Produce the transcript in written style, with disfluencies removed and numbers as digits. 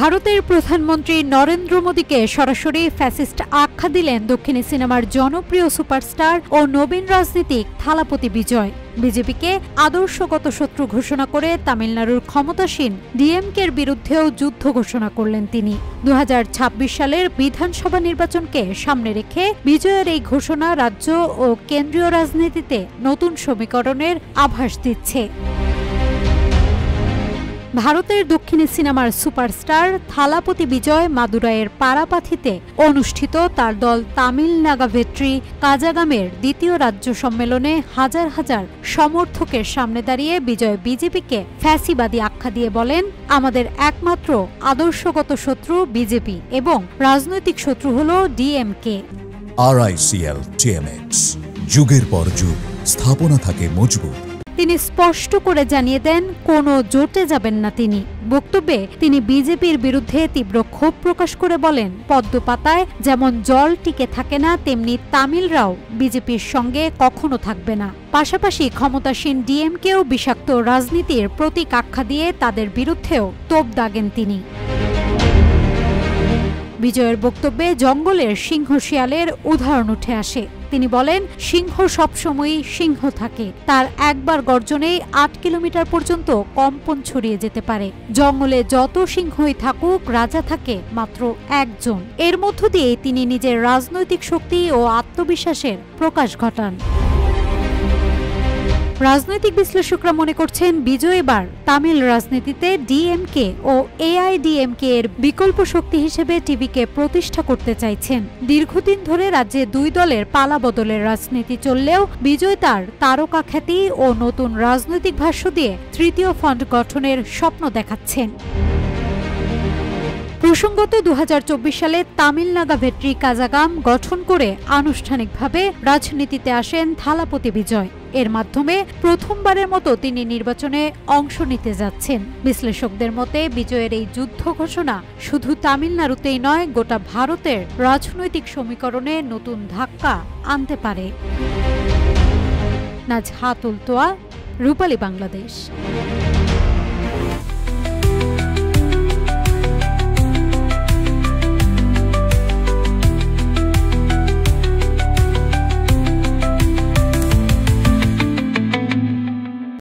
ভারতের প্রধানমন্ত্রী নরেন্দ্র মোদীকে সরাসরি ফ্যাসিস্ট আখ্যা দিলেন দক্ষিণী সিনেমার জনপ্রিয় সুপারস্টার ও নবীন রাজনীতিক থালাপতি বিজয়। বিজেপিকে আদর্শগত শত্রু ঘোষণা করে তামিলনাড়ুর ক্ষমতাসীন ডিএমকের বিরুদ্ধেও যুদ্ধ ঘোষণা করলেন তিনি। 2026 সালের বিধানসভা নির্বাচনকে সামনে রেখে বিজয়ের এই ঘোষণা রাজ্য ও কেন্দ্রীয় রাজনীতিতে নতুন সমীকরণের আভাস দিচ্ছে। ভারতের দক্ষিণী সিনেমার সুপারস্টার থালাপতি বিজয় মাদুরাইয়ের পারাপাথিতে অনুষ্ঠিত তার দল তামিল নাগা ভেট্রি কাজাগামের দ্বিতীয় রাজ্য সম্মেলনে হাজার হাজার সমর্থকের সামনে দাঁড়িয়ে বিজয় বিজেপিকে ফ্যাসিবাদী আখ্যা দিয়ে বলেন, আমাদের একমাত্র আদর্শগত শত্রু বিজেপি এবং রাজনৈতিক শত্রু হল ডিএমকে। RICL TMX, যুগের পর যুগ স্থাপনা থাকে মজবুত। তিনি স্পষ্ট করে জানিয়ে দেন কোনো জোটে যাবেন না তিনি। বক্তব্যে তিনি বিজেপির বিরুদ্ধে তীব্র ক্ষোভ প্রকাশ করে বলেন, পদ্ম পাতায় যেমন জল টিকে থাকে না তেমনি তামিলরাও বিজেপির সঙ্গে কখনো থাকবে না। পাশাপাশি ক্ষমতাসীন ডিএমকেও বিষাক্ত রাজনীতির প্রতীক আখ্যা দিয়ে তাদের বিরুদ্ধেও তোপ দাগেন তিনি। বিজয়ের বক্তব্যে জঙ্গলের সিংহ শিয়ালের উদাহরণ উঠে আসে। তিনি বলেন, সিংহ সবসময়ই সিংহ থাকে, তার একবার গর্জনেই 8 কিলোমিটার পর্যন্ত কম্পন ছড়িয়ে যেতে পারে। জঙ্গলে যত সিংহই থাকুক, রাজা থাকে মাত্র একজন। এর মধ্য দিয়ে তিনি নিজের রাজনৈতিক শক্তি ও আত্মবিশ্বাসের প্রকাশ ঘটান। রাজনৈতিক বিশ্লেষকরা মনে করছেন, বিজয় এবার তামিল রাজনীতিতে ডিএমকে ও এআইডিএমকে এর বিকল্প শক্তি হিসেবে টিভিকে প্রতিষ্ঠা করতে চাইছেন। দীর্ঘদিন ধরে রাজ্যে দুই দলের পালাবদলের রাজনীতি চললেও বিজয় তার তারকা খ্যাতি ও নতুন রাজনৈতিক ভাষ্য দিয়ে তৃতীয় ফ্রন্ট গঠনের স্বপ্ন দেখাচ্ছেন। প্রসঙ্গত 2024 সালে তামিল নাগা ভেট্রি কাজাগাম গঠন করে আনুষ্ঠানিকভাবে রাজনীতিতে আসেন থালাপতি বিজয়। এর মাধ্যমে প্রথমবারের মতো তিনি নির্বাচনে অংশ নিতে যাচ্ছেন। বিশ্লেষকদের মতে বিজয়ের এই যুদ্ধ ঘোষণা শুধু তামিলনাড়ুতেই নয়, গোটা ভারতের রাজনৈতিক সমীকরণে নতুন ধাক্কা আনতে পারে। নাজহাতুল তোয়া, রূপালী বাংলাদেশ।